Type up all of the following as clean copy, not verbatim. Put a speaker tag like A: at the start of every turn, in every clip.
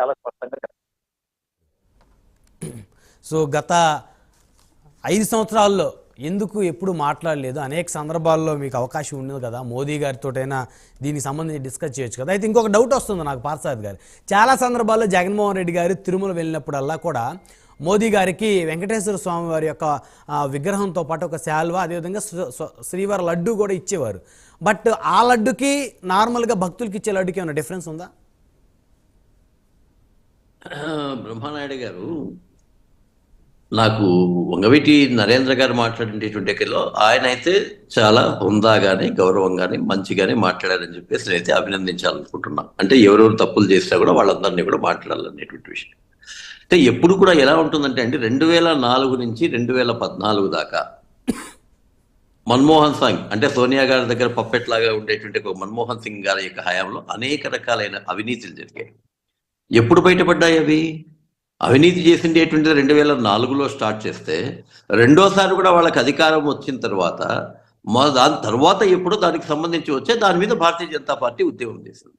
A: చాలా స్పష్టంగా
B: సో గత 5 సంవత్సరాల్లో ఎందుకు ఎప్పుడు మాట్లాడలేదు? అనేక సందర్భాల్లో మీకు అవకాశం ఉండదు కదా, మోదీ గారితోటైనా దీనికి సంబంధించి డిస్కస్ చేయొచ్చు కదా. అయితే ఇంకొక డౌట్ వస్తుంది నాకు పార్థసారథి గారు. చాలా సందర్భాల్లో జగన్మోహన్ రెడ్డి గారు తిరుమల వెళ్ళినప్పుడల్లా కూడా మోదీ గారికి వెంకటేశ్వర స్వామి వారి యొక్క విగ్రహంతో పాటు ఒక శాల్వా, అదేవిధంగా శ్రీవారి లడ్డు కూడా ఇచ్చేవారు. బట్ ఆ లడ్డుకి నార్మల్గా భక్తులకి ఇచ్చే లడ్డుకి ఏమైనా డిఫరెన్స్ ఉందా?
C: బ్రహ్మానాయుడు గారు, నాకు వంగవీటి నరేంద్ర గారు మాట్లాడేటువంటి ఆయన అయితే చాలా హుందాగానే, గౌరవంగానే, మంచిగానే మాట్లాడారని చెప్పేసి నేనైతే అభినందించాలనుకుంటున్నాను. అంటే ఎవరెవరు తప్పులు చేసినా కూడా వాళ్ళందరినీ కూడా మాట్లాడాలనేటువంటి విషయం. అంటే ఎప్పుడు కూడా ఎలా ఉంటుందంటే అండి, 2004 నుంచి 2014 దాకా మన్మోహన్ సింగ్, అంటే సోనియా గారి దగ్గర పప్పెట్లాగా ఉండేటువంటి ఒక మన్మోహన్ సింగ్ గారి యొక్క హయాంలో అనేక రకాలైన అవినీతులు జరిగాయి. ఎప్పుడు బయటపడ్డాయి అవి? అవినీతి చేసిండేటువంటిది 2004లో స్టార్ట్ చేస్తే, రెండోసారి కూడా వాళ్ళకి అధికారం వచ్చిన తర్వాత దాని తర్వాత ఎప్పుడో దానికి సంబంధించి వచ్చే దాని మీద భారతీయ జనతా పార్టీ ఉద్యమం చేసింది.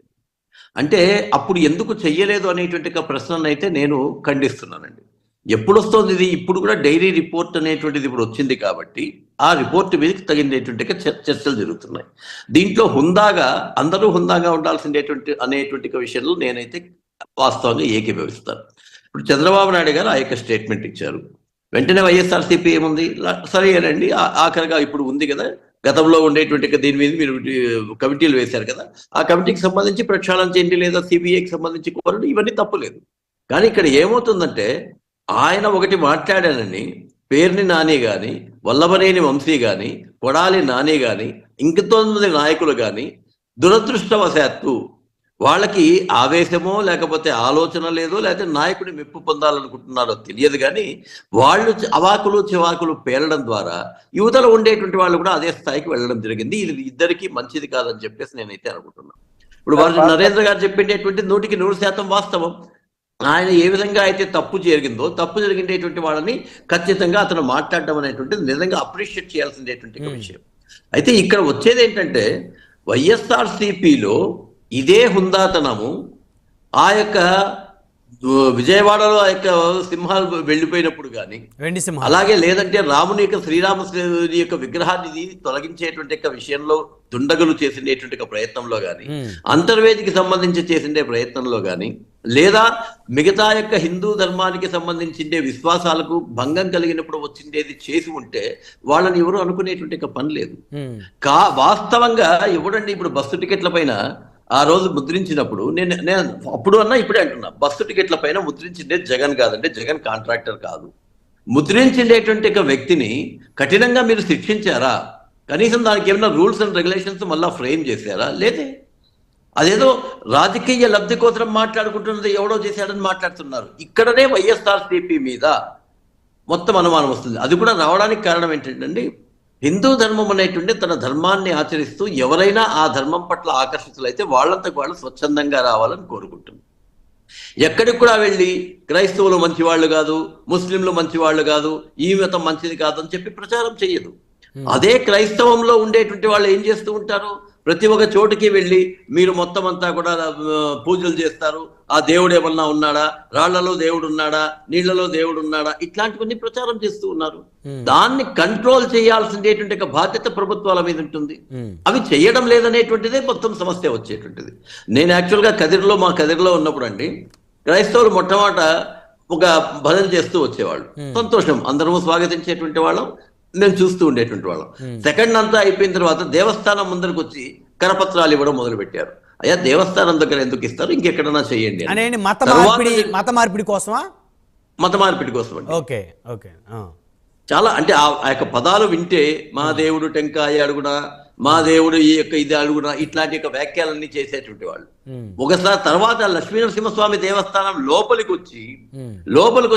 C: అంటే అప్పుడు ఎందుకు చెయ్యలేదు అనేటువంటి ప్రశ్నను అయితే నేను ఖండిస్తున్నానండి. ఎప్పుడు వస్తుంది ఇది? ఇప్పుడు కూడా డైరీ రిపోర్ట్ అనేటువంటిది ఇప్పుడు వచ్చింది కాబట్టి ఆ రిపోర్ట్ మీద తగినటువంటి చర్చలు జరుగుతున్నాయి. దీంట్లో హుందాగా, అందరూ హుందాగా ఉండాల్సిందేటువంటి అనేటువంటి విషయంలో నేనైతే వాస్తవంగా ఏకీభవిస్తాను. ఇప్పుడు చంద్రబాబు నాయుడు గారు ఆ యొక్క స్టేట్మెంట్ ఇచ్చారు. వెంటనే వైఎస్ఆర్సీపీ ఏముంది, సరేనండి ఆఖరిగా ఇప్పుడు ఉంది కదా, గతంలో ఉండేటువంటి దీని మీద మీరు కమిటీలు వేశారు కదా, ఆ కమిటీకి సంబంధించి ప్రక్షాళన చేయండి, లేదా సిబిఐకి సంబంధించి కోరండి, ఇవన్నీ తప్పులేదు. కానీ ఇక్కడ ఏమవుతుందంటే, ఆయన ఒకటి మాట్లాడానని పేర్ని నాని కానీ, వల్లభనేని వంశీ కానీ, కొడాలి నాని కానీ, ఇంక 9 నాయకులు కానీ దురదృష్టవశాత్తు వాళ్ళకి ఆవేశమో లేకపోతే ఆలోచన లేదో, లేకపోతే నాయకుడి మెప్పు పొందాలనుకుంటున్నారో తెలియదు, కానీ వాళ్ళు అవాకులు చివాకులు పేలడం ద్వారా యువతలో ఉండేటువంటి వాళ్ళు కూడా అదే స్థాయికి వెళ్ళడం జరిగింది. ఇది ఇద్దరికీ మంచిది కాదని చెప్పేసి నేనైతే అనుకుంటున్నాను. ఇప్పుడు వాళ్ళు నరేంద్ర గారు చెప్పేటటువంటి 100% వాస్తవం. ఆయన ఏ విధంగా అయితే తప్పు జరిగిండేటువంటి వాళ్ళని ఖచ్చితంగా అతను మాట్లాడడం అనేటువంటిది నిజంగా అప్రిషియేట్ చేయాల్సిందేటువంటి విషయం. అయితే ఇక్కడ వచ్చేది ఏంటంటే, వైఎస్ఆర్సీపీలో ఇదే హుందాతనము ఆ యొక్క విజయవాడలో ఆ యొక్క సింహాలు వెళ్ళిపోయినప్పుడు కానీ, అలాగే లేదంటే రాముని యొక్క శ్రీరామశ్రీ యొక్క విగ్రహాన్ని తొలగించేటువంటి విషయంలో దుండగులు చేసిండేటువంటి ప్రయత్నంలో కానీ, అంతర్వేదికి సంబంధించి చేసిండే ప్రయత్నంలో కానీ, లేదా మిగతా యొక్క హిందూ ధర్మానికి సంబంధించిండే విశ్వాసాలకు భంగం కలిగినప్పుడు వచ్చిండేది చేసి ఉంటే వాళ్ళని ఎవరు అనుకునేటువంటి పని లేదు. వాస్తవంగా ఎవడండి ఇప్పుడు బస్సు టికెట్ల పైన ఆ రోజు ముద్రించినప్పుడు నేను అప్పుడు అన్నా ఇప్పుడే అంటున్నా, బస్సు టికెట్ల పైన ముద్రించిండే జగన్ కాదంటే, జగన్ కాంట్రాక్టర్ కాదు. ముద్రించిండేటువంటి వ్యక్తిని కఠినంగా మీరు శిక్షించారా? కనీసం దానికి ఏమైనా రూల్స్ అండ్ రెగ్యులేషన్స్ మళ్ళీ ఫ్రేమ్ చేశారా? లేదే. అదేదో రాజకీయ లబ్ధి కోసం మాట్లాడుకుంటున్నది ఎవడో చేశాడని మాట్లాడుతున్నారు. ఇక్కడనే వైఎస్ఆర్సీపీ మీద మొత్తం అనుమానం వస్తుంది. అది కూడా రావడానికి కారణం ఏంటంటే, హిందూ ధర్మం అనేటువంటి తన ధర్మాన్ని ఆచరిస్తూ ఎవరైనా ఆ ధర్మం పట్ల ఆకర్షితులైతే వాళ్ళంతకు వాళ్ళు స్వచ్ఛందంగా రావాలని కోరుకుంటుంది. ఎక్కడికి కూడా వెళ్ళి క్రైస్తవులు మంచివాళ్ళు కాదు, ముస్లింలు మంచివాళ్ళు కాదు, ఈ మతం మంచిది కాదు అని చెప్పి ప్రచారం చేయదు. అదే క్రైస్తవంలో ఉండేటువంటి వాళ్ళు ఏం చేస్తూ ఉంటారు, ప్రతి ఒక్క చోటుకి వెళ్ళి మీరు మొత్తం అంతా కూడా పూజలు చేస్తారు. ఆ దేవుడు ఏమన్నా ఉన్నాడా, రాళ్లలో దేవుడు ఉన్నాడా, నీళ్లలో దేవుడు ఉన్నాడా, ఇట్లాంటివన్నీ ప్రచారం చేస్తూ ఉన్నారు. దాన్ని కంట్రోల్ చేయాల్సినటువంటి బాధ్యత ప్రభుత్వాల మీద ఉంటుంది. అవి చేయడం లేదనేటువంటిదే మొత్తం సమస్య వచ్చేటువంటిది. నేను యాక్చువల్గా మా కదిరిలో ఉన్నప్పుడు అండి, క్రైస్తవులు మొట్టమొదట ఒక భజన చేస్తూ వచ్చేవాళ్ళు. సంతోషం, అందరము స్వాగతించేటువంటి వాళ్ళం, నేను చూస్తూ ఉండేటువంటి వాళ్ళం. సెకండ్ అంతా అయిపోయిన తర్వాత దేవస్థానం ముందరకు వచ్చి కరపత్రాలు ఇవ్వడం మొదలు పెట్టారు. అయ్యా, దేవస్థానం దగ్గర ఎందుకు ఇస్తారు, ఇంకెక్కడన్నా చేయండి.
B: మత మార్పిడి కోసమా?
C: మత మార్పిడి కోసం అండి.
B: Okay okay.
C: చాలా అంటే ఆ యొక్క పదాలు వింటే, మా దేవుడు టెంకాయ అడుగునా, మా దేవుడు ఈ యొక్క ఇది అడుగునా, ఇట్లాంటి యొక్క వ్యాఖ్యలన్నీ చేసేటువంటి వాళ్ళు. ఒకసారి తర్వాత లక్ష్మీనరసింహస్వామి దేవస్థానం లోపలికి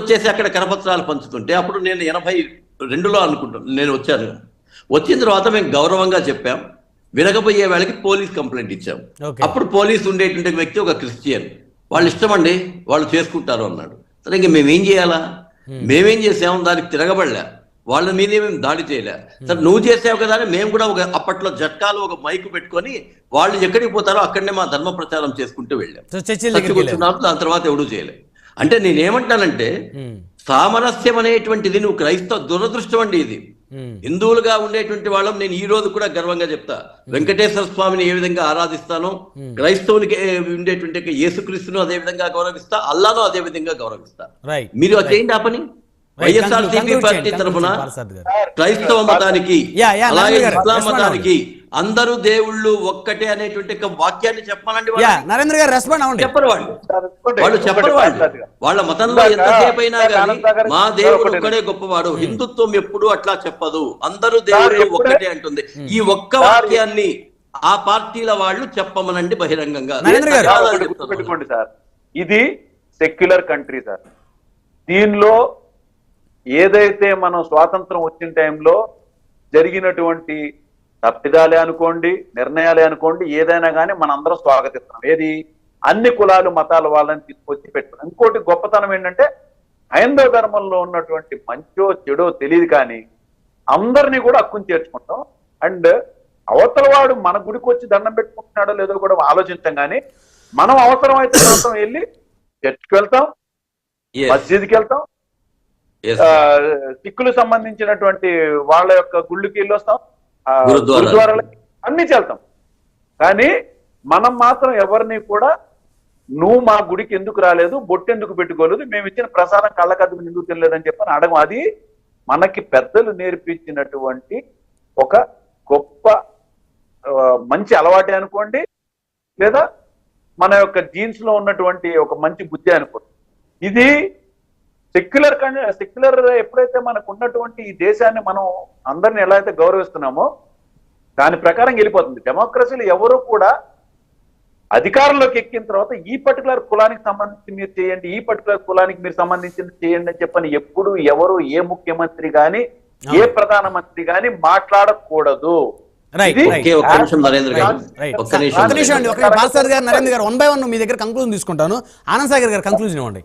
C: వచ్చేసి అక్కడ కరపత్రాలు పంచుతుంటే, అప్పుడు నేను 82లో అనుకుంటాను నేను వచ్చాను. వచ్చిన తర్వాత మేము గౌరవంగా చెప్పాం, వినకపోయే వాళ్ళకి పోలీస్ కంప్లైంట్ ఇచ్చాం. అప్పుడు పోలీసు ఉండేటువంటి వ్యక్తి ఒక క్రిస్టియన్, వాళ్ళు ఇష్టమండి, వాళ్ళు చేసుకుంటారు అన్నాడు. సరే, ఇంక మేమేం చేయాలా? మేమేం చేసాము, దానికి తిరగబడలే. వాళ్ళ మీద మేము దాడి చేయలే. సరే నువ్వు చేసావు కదా అని మేము కూడా అప్పట్లో జట్కాలు ఒక మైకు పెట్టుకొని వాళ్ళు ఎక్కడికి పోతారో అక్కడనే మా ధర్మ ప్రచారం చేసుకుంటూ వెళ్ళాం. కూర్చున్నాం, దాని తర్వాత ఎవడూ చేయలే. అంటే నేనేమంటానంటే సామరస్యం అనేటువంటిది నువ్వు దురదృష్టం అండి. ఇది హిందువులుగా ఉండేటువంటి వాళ్ళం నేను ఈ రోజు కూడా గర్వంగా చెప్తా. వెంకటేశ్వర స్వామిని ఏ విధంగా ఆరాధిస్తానో, క్రైస్తవులకి ఉండేటువంటి యేసుక్రీస్తును అదే విధంగా గౌరవిస్తా, అల్లాను అదే విధంగా గౌరవిస్తా. మీరు చేయండి ఆ పని. వైఎస్ఆర్సీపీ పార్టీ తరఫున క్రైస్తవ మతానికి అలాగే ఇస్లాం మతానికి అందరూ దేవుళ్ళు ఒక్కటే అనేటువంటి వాక్యాన్ని చెప్పాలండి.
B: నరేంద్ర గారు రెస్పాండ్ అవ్వండి.
C: చెప్పరు వాళ్ళు చెప్పరు. వాళ్ళ మతంలో ఎంతసేపు అయినా కానీ మా దేవుడు ఒక్కడే గొప్పవాడు, హిందుత్వం ఎప్పుడు అట్లా చెప్పదు, అందరూ దేవుళ్ళు ఒక్కటే అంటుంది. ఈ ఒక్క వాక్యాన్ని ఆ పార్టీల వాళ్ళు చెప్పమనండి బహిరంగంగా.
A: పెట్టుకోండి సార్, ఇది సెక్యులర్ కంట్రీ సార్. దీనిలో ఏదైతే మనం స్వాతంత్రం వచ్చిన టైంలో జరిగినటువంటి తప్పిదాలే అనుకోండి, నిర్ణయాలే అనుకోండి, ఏదైనా కానీ మనందరం స్వాగతిస్తున్నాం. ఏది అన్ని కులాలు మతాల వాళ్ళని తీసుకొచ్చి పెట్టుకున్నాం. ఇంకోటి గొప్పతనం ఏంటంటే హైందవ ధర్మంలో ఉన్నటువంటి మంచో చెడో తెలియదు కానీ అందరినీ కూడా హక్కుని చేర్చుకుంటాం. అండ్ అవతల వాడు మన గుడికి వచ్చి దండం పెట్టుకుంటున్నాడో లేదో కూడా ఆలోచించాం. కానీ మనం అవసరమైతే మాత్రం వెళ్ళి చర్చికి వెళ్తాం, మస్జిద్కి వెళ్తాం, సిక్కులు సంబంధించినటువంటి వాళ్ళ యొక్క గుళ్ళకి వెళ్ళి వస్తాం, గురుద్వారాలకి అన్ని చేస్తాం. కానీ మనం మాత్రం ఎవరిని కూడా నువ్వు మా గుడికి ఎందుకు రాలేదు, బొట్టెందుకు పెట్టుకోలేదు, మేము ఇచ్చిన ప్రసాదం కళ్ళకద్దుకు ఎందుకు తినలేదని చెప్పని అడగం. అది మనకి పెద్దలు నేర్పించినటువంటి ఒక గొప్ప మంచి అలవాటే అనుకోండి, లేదా మన యొక్క జీన్స్ లో ఉన్నటువంటి ఒక మంచి బుద్ధి అనుకోండి. ఇది సెక్యులర్ ఎప్పుడైతే మనకు ఉన్నటువంటి ఈ దేశాన్ని మనం అందరిని ఎలా అయితే గౌరవిస్తున్నామో దాని ప్రకారం వెళ్ళిపోతుంది. డెమోక్రసీలు ఎవరు కూడా అధికారంలోకి ఎక్కిన తర్వాత ఈ పర్టికులర్ కులానికి సంబంధించి మీరు చేయండి, ఈ పర్టికులర్ కులానికి మీరు సంబంధించింది చేయండి అని చెప్పని ఎప్పుడు ఎవరు ఏ ముఖ్యమంత్రి గాని ఏ ప్రధానమంత్రి గాని మాట్లాడకూడదు.
B: నరేంద్ర గారు 1 by 1 మీ దగ్గర కంక్లూజన్ తీసుకుంటాను. ఆనంద్ సాగర్ గారు కంక్లూజన్ ఇవ్వండి.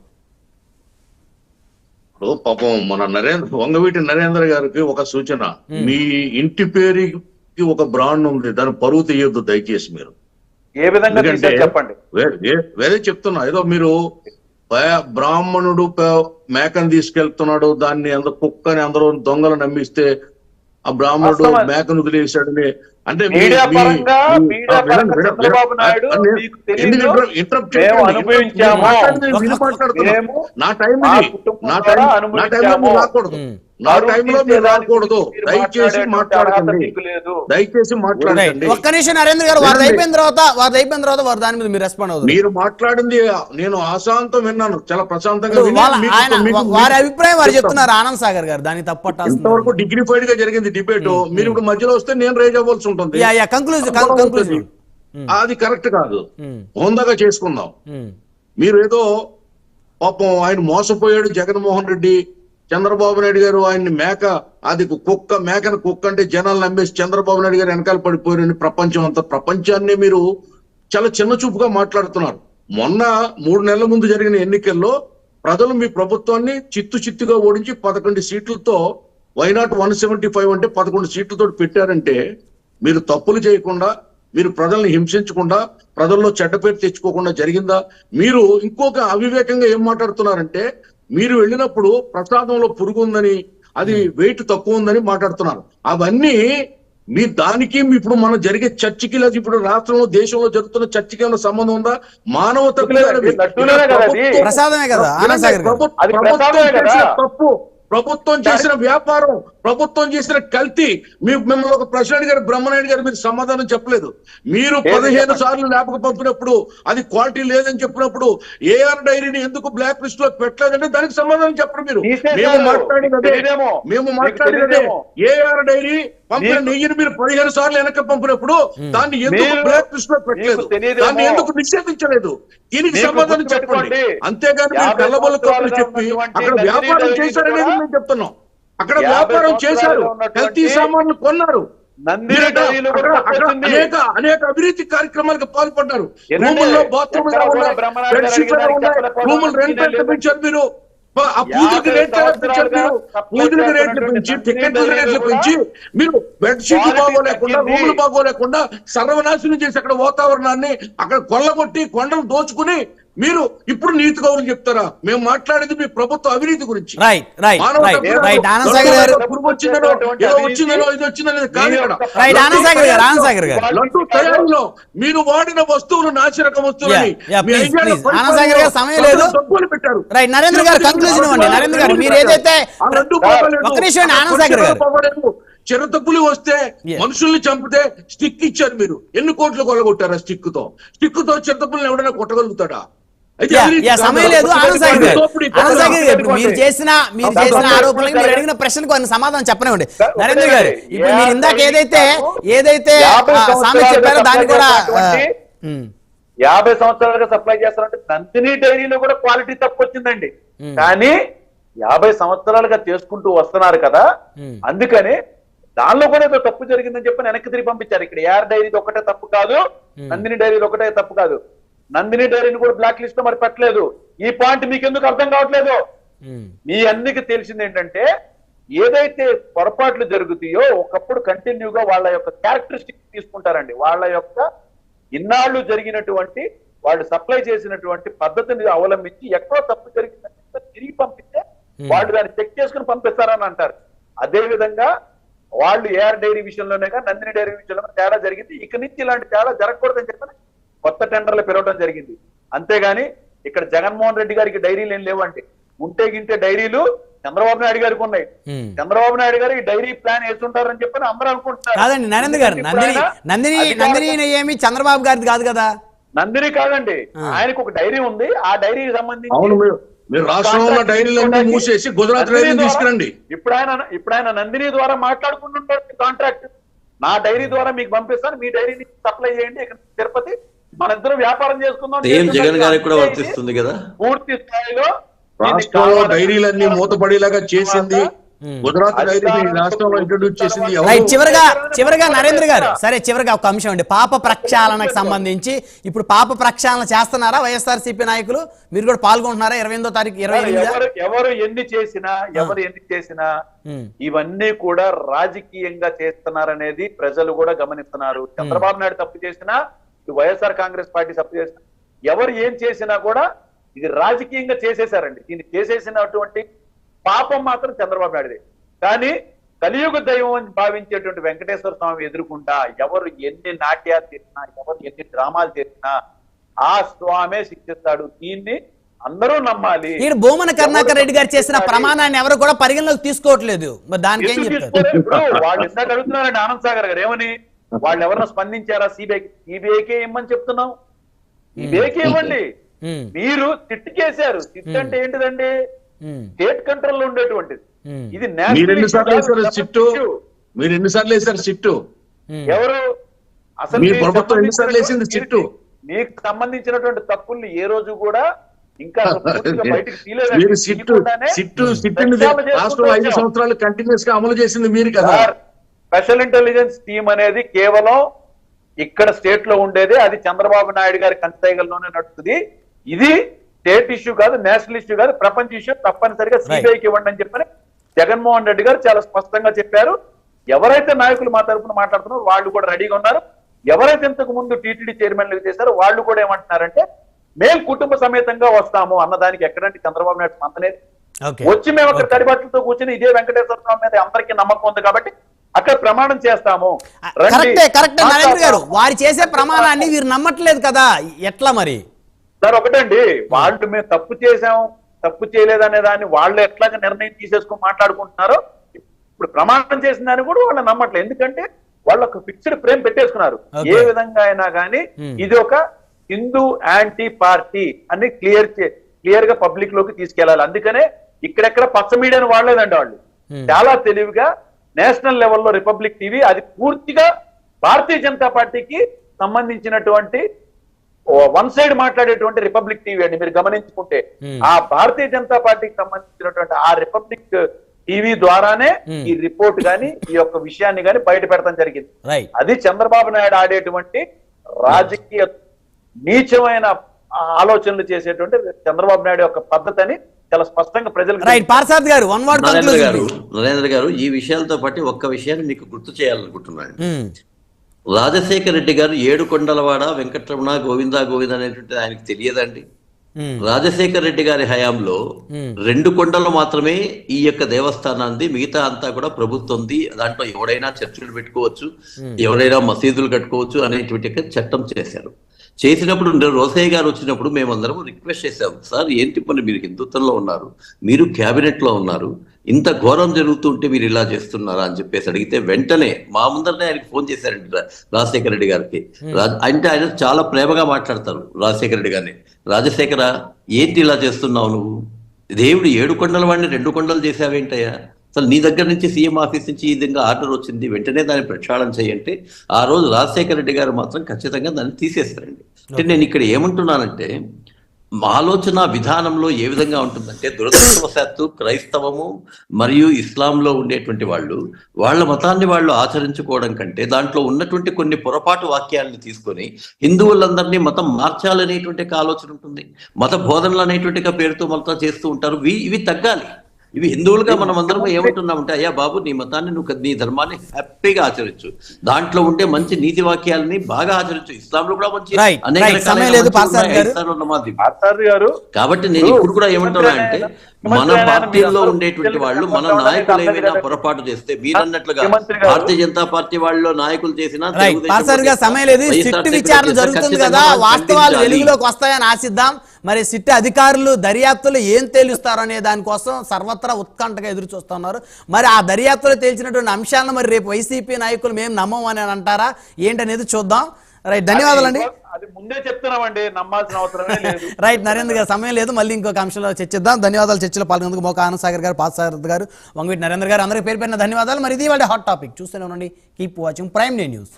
D: పాపం మన వంగవీటి నరేంద్ర గారికి ఒక సూచన, మీ ఇంటి పేరుకి ఒక బ్రాండ్ ఉంది, దాని పరువు తీయొద్దు దయచేసి. మీరు
A: ఏ విధంగా చెప్పండి,
D: వేరే చెప్తున్నా. ఏదో మీరు బ్రాహ్మణుడు మేకను తీసుకెళ్తున్నాడు, దాన్ని కుక్కని అందరూ దొంగలు నమ్మిస్తే ఆ బ్రాహ్మణుడు మేకను వదిలేశాడని అంటే నా టైంలో మీరు రాకూడదు. దయచేసి మాట్లాడకండి, దయచేసి మాట్లాడండి.
B: ఒక్క నిమిషం నరేంద్ర గారు, వారు అయిపోయిన తర్వాత వారు దాని మీద మీరు రెస్పాండ్ అవుతారు.
D: మీరు మాట్లాడింది నేను ఆశాంతం విన్నాను, చాలా ప్రశాంతంగా.
B: వారి అభిప్రాయం వారు చెప్తున్నారు ఆనంద్ సాగర్ గారు, దానికి తప్పట్ట.
D: ఇంతవరకు డిగ్నిఫైడ్ గా జరిగింది డిబేట్. మీరు ఇప్పుడు మధ్యలో వస్తే నేను రేజ్ అవ్వాల్సి ఉంటుంది. అది కరెక్ట్ కాదు. హోందాగా చేసుకుందాం. మీరు ఏదో పాపం ఆయన మోసపోయాడు జగన్మోహన్ రెడ్డి, చంద్రబాబు నాయుడు గారు ఆయన్ని మేకను కుక్క అంటే జనాలు నమ్మేసి చంద్రబాబు నాయుడు గారు వెనకాల పడిపోయారని ప్రపంచాన్ని మీరు చాలా చిన్న చూపుగా మాట్లాడుతున్నారు. మొన్న 3 నెలల ముందు జరిగిన ఎన్నికల్లో ప్రజలు మీ ప్రభుత్వాన్ని చిత్తుగా ఓడించి 11 సీట్లతో వైనాట్ 175 అంటే 11 సీట్లతో పెట్టారంటే మీరు తప్పులు చేయకుండా, మీరు ప్రజల్ని హింసించకుండా, ప్రజల్లో చెడ్డ పేరు తెచ్చుకోకుండా జరిగిందా? మీరు ఇంకొక అవివేకంగా ఏం మాట్లాడుతున్నారంటే మీరు వెళ్ళినప్పుడు ప్రసాదంలో పురుగు ఉందని, అది వెయిట్ తక్కువ ఉందని మాట్లాడుతున్నారు. అవన్నీ మీ దానికి ఇప్పుడు మనం జరిగే చర్చకి, లేదా ఇప్పుడు రాష్ట్రంలో దేశంలో జరుగుతున్న చర్చకి ఏమైనా సంబంధం ఉందా? మానవతకు తప్పు, ప్రభుత్వం చేసిన వ్యాపారం, ప్రభుత్వం చేసిన కల్తీ. మిమ్మల్ని ఒక ప్రశ్న అడిగారు బ్రహ్మనాయుడు గారు, మీరు సమాధానం చెప్పలేదు. మీరు 15 సార్లు ల్యాబ్కు పంపినప్పుడు అది క్వాలిటీ లేదని చెప్పినప్పుడు ఏఆర్ డైరీని ఎందుకు బ్లాక్ లిస్ట్ లో పెట్టలేదంటే దానికి సమాధానం చెప్పరు మీరు. మేము మాట్లాడినదే ఏఆర్ డైరీ పంపిన నెయ్యిని మీరు 15 సార్లు వెనక్కి పంపినప్పుడు దాన్ని ఎందుకు బ్లాక్ లిస్ట్ లో పెట్టలేదు, దాన్ని ఎందుకు నిషేధించలేదు, దీనికి సమాధానం చెప్పండి. అంతేగాని మీరు కళ్ళబొల్ల కబుర్లు చెప్పి అక్కడ వ్యాపారం చేశారనేది మేము చెప్తున్నాం. అక్కడ వ్యాపారం చేశారు, కల్తీ సామాన్లు కొన్నారు, అనేక అభివృద్ధి కార్యక్రమాలకు పాల్పడ్డారు. రూముల్లో బాత్రూమ్ రూములు రెంట్ పెంచారు మీరు. ఆ పూజలకి రేట్లు పెంచారు మీరు. పూజలకి రేట్లు పెంచి, టికెట్ల రేట్లు పెంచి, మీరు బెడ్షీట్లు బాగోలేకుండా, రూములు బాగోలేకుండా సర్వనాశనం చేసి అక్కడ వాతావరణాన్ని అక్కడ కొల్లగొట్టి కొండలు దోచుకుని మీరు ఇప్పుడు నీతి కౌరులు చెప్తారా? మేము మాట్లాడేది మీ ప్రభుత్వ అవినీతి గురించి.
B: రైట్ రైట్
D: మానవ
B: రైట్
D: తప్పులు
B: రైట్ ఆనంద్ సాగర్ గారు
D: పురుగు వచ్చిందనో, ఏదో వచ్చిందనో, ఇది వచ్చిందనేది కాదు ఇక్కడ.
B: రైట్ ఆనంద్ సాగర్ గారు, ఆనంద్ సాగర్ గారు
D: లడ్డు తయారీలో మీరు వాడిన వస్తువులు నాసిరకం వస్తువులని మీ
B: ప్లీజ్
D: ఐదేళ్ల
B: ప్లీజ్ ఆనంద్ సాగర్ గారు సమయం లేదు.
D: తప్పులు పెట్టారు.
B: రైట్ నరేంద్ర గారు కంక్లూజన్ ఇవ్వండి. నరేంద్ర గారు మీరు ఏదైతే
D: ఆ లడ్డు బాగోలేదు.
B: ఒక్క నిమిషం ఆనంద్ సాగర్ గారు.
D: బాగోలేదు. చిరతపులి వస్తే మనుషుల్ని చంపితే స్టిక్ ఇచ్చారు మీరు. ఎన్ని కోట్లు కొల్లగొట్టారు ఆ స్టిక్ తో? స్టిక్ తో చిరతపుల్ని ఎవడైనా కొట్టగలుగుతాడా?
B: సమయం లేదు. ఆనంద్ సాగర్ గారు, ఆనంద్ సాగర్ గారు, ఇప్పుడు మీరు చేసిన ఆరోపణలకు మీరు అడిగిన ప్రశ్నకు ఆయన సమాధానం చెప్పనివ్వండి. నరేంద్ర గారు, ఇప్పుడు మీరు ఇందాక ఏదైతే సామెత చెప్పారో దాన్ని కూడా
A: 50 సంవత్సరాలుగా సప్లై చేస్తారంటే నందిని డైరీలో కూడా క్వాలిటీ తప్పు వచ్చిందండి. కానీ 50 సంవత్సరాలుగా చేసుకుంటూ వస్తున్నారు కదా, అందుకని దానిలో కూడా ఏదో తప్పు జరిగిందని చెప్పి వెనక్కి తిరిగి పంపించారు. ఇక్కడ ఏఆర్ డైరీది ఒకటే తప్పు కాదు, నందిని డైరీది ఒకటే తప్పు కాదు. నందిని డైరీని కూడా బ్లాక్ లిస్ట్ లో మరి పెట్టలేదు. ఈ పాయింట్ మీకు ఎందుకు అర్థం కావట్లేదు? మీ అన్నికి తెలిసింది ఏంటంటే, ఏదైతే పొరపాట్లు జరుగుతాయో ఒకప్పుడు కంటిన్యూగా వాళ్ళ యొక్క క్యారెక్టరిస్టిక్ తీసుకుంటారండి. వాళ్ళ యొక్క ఇన్నాళ్ళు జరిగినటువంటి వాళ్ళు సప్లై చేసినటువంటి పద్ధతిని అవలంబించి ఎక్కడో తప్పు జరిగిందంటే తిరిగి పంపిస్తే వాళ్ళు దాన్ని చెక్ చేసుకుని పంపిస్తారని అంటారు. అదే విధంగా వాళ్ళు ఏఆర్ డైరీ విషయంలోనే కానీ నందిని డైరీ విషయంలో తేడా జరిగింది. ఇక నుంచి ఇలాంటి తేడా జరగకూడదని చెప్పని కొత్త టెండర్లు పెరగడం జరిగింది. అంతేగాని ఇక్కడ జగన్మోహన్ రెడ్డి గారికి డైరీలు ఏం లేవంటే, ఉంటే గింటే డైరీలు చంద్రబాబు నాయుడు గారికి ఉన్నాయి. చంద్రబాబు నాయుడు గారు ఈ డైరీ ప్లాన్ వేస్తుంటారని చెప్పని అందరూ అనుకుంటున్నారు.
B: కాదండి నరేంద్ర గారు, నందిని ఏమి చంద్రబాబు గారిది కాదు కదా.
A: నందిని కాదండి, ఆయనకు ఒక డైరీ ఉంది. ఆ డైరీకి సంబంధించి
D: మీరు రాష్ట్రంలో ఉన్న డైరీలన్నీ మూసేసి గుజరాత్ డైరీని తీసుకురండి.
A: ఇప్పుడు ఆయన నందిని ద్వారా మాట్లాడుకుంటుంటారు కాంట్రాక్ట్. నా డైరీ ద్వారా మీకు పంపిస్తాను, మీ డైరీని సప్లై చేయండి ఇక్కడ తిరుపతి, మన ఇద్దరు వ్యాపారం చేసుకుందాం.
C: జగన్ గారికి కూడా వర్తిస్తుంది కదా.
A: పూర్తి స్థాయిలో
D: రాష్ట్రంలో డైరీలన్నీ మూతపడేలాగా చేసింది గుజరాత్ డైరీని రాష్ట్రంలో ఇంట్రొడ్యూస్ చేసింది.
B: చివరిగా నరేంద్ర గారు, సరే చివరిగా ఒక అంశం అండి, పాప ప్రక్షాళనకు సంబంధించి ఇప్పుడు పాప ప్రక్షాళన చేస్తున్నారా వైఎస్ఆర్సీపీ నాయకులు? మీరు కూడా పాల్గొంటున్నారా 28వ తారీఖు?
A: ఎవరు ఎన్ని చేసినా ఇవన్నీ కూడా రాజకీయంగా చేస్తున్నారనేది ప్రజలు కూడా గమనిస్తున్నారు. చంద్రబాబు నాయుడు తప్పు చేసినా, వైఎస్ఆర్ కాంగ్రెస్ పార్టీ తప్పు చేసినా, ఎవరు ఏం చేసినా కూడా ఇది రాజకీయంగా చేసేశారండి. దీన్ని చేసేసినటువంటి పాపం మాత్రం చంద్రబాబు నాయుడుదే. కానీ కలియుగ దైవం అని భావించేటువంటి వెంకటేశ్వర స్వామి ఎదుర్కొంటా ఎవరు ఎన్ని నాట్యాలు చేసినా, ఎవరు ఎన్ని డ్రామాలు చేసినా ఆ స్వామే శిక్షిస్తాడు. దీన్ని అందరూ నమ్మాలి.
B: భూమన కరుణాకర్ రెడ్డి గారు చేసిన ప్రమాణాన్ని ఎవరు కూడా పరిగణలోకి తీసుకోవట్లేదు. దానికి ఏం చెప్తారు?
A: ఇప్పుడు వాళ్ళు ఇందాక అడుగుతున్నారండి ఆనంద్ సాగర్ గారు, ఏమని వాళ్ళు ఎవరైనా స్పందించారా? సిబిఐకే ఇమ్మని చెప్తున్నాం, సిబిఐకే ఇవ్వండి. మీరు సిట్ చేశారు. సిట్ అంటే ఏంటిదండి? స్టేట్ కంట్రోల్ లో ఉండేటువంటిది. ఇది
D: మీరు ఎన్నిసార్లు వేశారు సిట్టు?
A: ఎవరు అసలు
D: మీ ప్రభుత్వం ఎన్నిసార్లు వేసింది సిట్టు?
A: మీకు సంబంధించినటువంటి తప్పుల్ని ఏ రోజు కూడా ఇంకా బయటకు
D: రాష్ట్రంలో 5 సంవత్సరాలు కంటిన్యూస్ గా అమలు చేసింది మీరు కదా.
A: స్పెషల్ ఇంటెలిజెన్స్ టీమ్ అనేది కేవలం ఇక్కడ స్టేట్ లో ఉండేది. అది చంద్రబాబు నాయుడు గారి కంచైగల్లోనే నడుస్తుంది. ఇది స్టేట్ ఇష్యూ కాదు, నేషనల్ ఇష్యూ కాదు, ప్రపంచ ఇష్యూ. తప్పనిసరిగా సిబిఐకి ఇవ్వండి అని చెప్పని జగన్మోహన్ రెడ్డి గారు చాలా స్పష్టంగా చెప్పారు. ఎవరైతే నాయకులు మా తరఫున మాట్లాడుతున్నారో వాళ్ళు కూడా రెడీగా ఉన్నారు. ఎవరైతే ఇంతకు ముందు టీటీడీ చైర్మన్లు చేశారో వాళ్ళు కూడా ఏమంటున్నారంటే, మేము కుటుంబ సమేతంగా వస్తాము అన్నదానికి ఎక్కడంటే చంద్రబాబు నాయుడు మంతలేదు. వచ్చి మేము అక్కడ తడిబట్టలతో కూర్చొని ఇదే వెంకటేశ్వర స్వామి మీద అందరికీ నమ్మకం ఉంది కాబట్టి అక్కడ ప్రమాణం చేస్తాము.
B: కరెక్టే నరేంద్ర గారు, వారు చేసే ప్రమాణాన్ని వీరు నమ్మట్లేదు కదా, ఎట్లా మరి?
A: సార్ ఒకటండి, వాళ్ళు మేము తప్పు చేసాం తప్పు చేయలేదనే దాన్ని వాళ్ళు ఎట్లాగా నిర్ణయం తీసేసుకుని మాట్లాడుకుంటున్నారో, ఇప్పుడు ప్రమాణం చేసిన దాన్ని కూడా వాళ్ళు నమ్మట్లేదు. ఎందుకంటే వాళ్ళు ఒక ఫిక్స్డ్ ఫ్రేమ్ పెట్టేసుకున్నారు. ఏ విధంగా అయినా కానీ ఇది ఒక హిందూ యాంటీ పార్టీ అని క్లియర్ గా పబ్లిక్ లోకి తీసుకెళ్లాలి. అందుకనే ఇక్కడెక్కడ పచ్చ మీడియాను వాడలేదండి. వాళ్ళు చాలా తెలివిగా నేషనల్ లెవెల్లో రిపబ్లిక్ టీవీ అది పూర్తిగా భారతీయ జనతా పార్టీకి సంబంధించినటువంటి వన్ సైడ్ మాట్లాడేటువంటి రిపబ్లిక్ టీవీ అండి. మీరు గమనించుకుంటే ఆ భారతీయ జనతా పార్టీకి సంబంధించినటువంటి ఆ రిపబ్లిక్ టీవీ ద్వారానే ఈ రిపోర్ట్ గాని ఈ యొక్క విషయాన్ని గాని బయట పెడతాం జరిగింది. అది చంద్రబాబు నాయుడు ఆడేటువంటి రాజకీయ నీచమైన ఆలోచనలు చేసేటువంటి చంద్రబాబు నాయుడు యొక్క పద్ధతి అని చాలా స్పష్టంగా ప్రజలకు
B: రైట్ పార్సాద్ గారు వన్ వర్డ్
C: నరేంద్ర గారు ఈ విషయాలతో పాటు ఒక్క విషయాన్ని మీకు గుర్తు చేయాలనుకుంటున్నాను. రాజశేఖర రెడ్డి గారు 7 కొండలవాడ వెంకటరమణ గోవింద గోవింద అనేటువంటి ఆయనకి తెలియదండి. రాజశేఖర రెడ్డి గారి హయాంలో 2 కొండలు మాత్రమే ఈ యొక్క దేవస్థానాన్ని, మిగతా అంతా కూడా ప్రభుత్వంది. దాంట్లో ఎవడైనా చర్చిలు పెట్టుకోవచ్చు, ఎవరైనా మసీదులు కట్టుకోవచ్చు అనేటువంటి చట్టం చేశారు. చేసినప్పుడు రోసయ్య గారు వచ్చినప్పుడు మేమందరం రిక్వెస్ట్ చేశాం, సార్ ఏంటి పని, మీరు హిందుత్వంలో ఉన్నారు, మీరు క్యాబినెట్ లో ఉన్నారు, ఇంత ఘోరం జరుగుతుంటే మీరు ఇలా చేస్తున్నారా అని చెప్పేసి అడిగితే వెంటనే మా ముందరనే ఆయనకి ఫోన్ చేశారండి రాజశేఖర రెడ్డి గారికి. అంటే ఆయన చాలా ప్రేమగా మాట్లాడతారు రాజశేఖర రెడ్డి గారిని. రాజశేఖర, ఏంటి ఇలా చేస్తున్నావు నువ్వు, దేవుడు 7 కొండల వాడిని 2 కొండలు చేశావేంటయ్యా, అసలు నీ దగ్గర నుంచి సీఎం ఆఫీస్ నుంచి ఈ విధంగా ఆర్డర్ వచ్చింది, వెంటనే దాన్ని ప్రక్షాళన చేయంటే ఆ రోజు రాజశేఖర రెడ్డి గారు మాత్రం ఖచ్చితంగా దాన్ని తీసేస్తారండి. అంటే నేను ఇక్కడ ఏమంటున్నానంటే ఆలోచన విధానంలో ఏ విధంగా ఉంటుందంటే, దురదృష్టవశాత్తు క్రైస్తవము మరియు ఇస్లాంలో ఉండేటువంటి వాళ్ళ మతాన్ని వాళ్ళు ఆచరించుకోవడం కంటే దాంట్లో ఉన్నటువంటి కొన్ని పొరపాటు వాక్యాలను తీసుకొని హిందువులందరినీ మతం మార్చాలనేటువంటి ఆలోచన ఉంటుంది. మత బోధనలు అనేటువంటి పేరుతో మతం చేస్తూ ఉంటారు. ఇవి తగ్గాలి. ఇవి హిందువులుగా మనం అందరం ఏమంటున్నామంటే, అయ్యా బాబు, నీ మతాన్ని నువ్వు, నీ ధర్మాన్ని హ్యాపీగా ఆచరించు, దాంట్లో ఉండే మంచి నీతి వాక్యాలని బాగా ఆచరించు. ఇస్లాంలో కూడా మంచి కాబట్టి నేను ఇప్పుడు కూడా ఏమంటున్నా అంటే, మన పార్టీలో ఉండేటువంటి వాళ్ళు, మన నాయకులు ఏమైనా పొరపాటు చేస్తే, మీరన్నట్లుగా భారతీయ జనతా పార్టీ వాళ్ళు నాయకులు చేసినా
B: సమయం లేదు, సిట్ విచారణ జరుగుతుంది కదా, వాస్తవాలు వెలుగులోకి వస్తాయని ఆశిద్దాం. మరి సిట్ అధికారులు దర్యాప్తులు ఏం తేలుస్తారు అనే దానికోసం సర్వత్రా ఉత్కంఠగా ఎదురు చూస్తున్నారు. మరి ఆ దర్యాప్తులో తేల్చినటువంటి అంశాలను మరి రేపు వైసీపీ నాయకులు మేము నమ్మమని అంటారా ఏంటనేది చూద్దాం. రైట్, ధన్యవాదాలండి.
A: అది ముందే చెప్తున్నామండి, నమ్మాల్సిన అవసరమే లేదు.
B: రైట్ నరేంద్ర గారు, సమయం లేదు, మళ్ళీ ఇంకొక అంశంలో చర్చిద్దాం. ధన్యవాదాలు. చర్చలో పాల్గొనేందుకు మోకా ఆనంద్ సాగర్ గారు, పార్థసారథి గారు, వంగవీటి నరేంద్ర గారు, అందరికీ పేరు పేరున ధన్యవాదాలు. మరి ఇది వాళ్ళ హాట్ టాపిక్. చూస్తూనే ఉండండి, కీప్ వాచింగ్ ప్రైమ్ న్యూస్.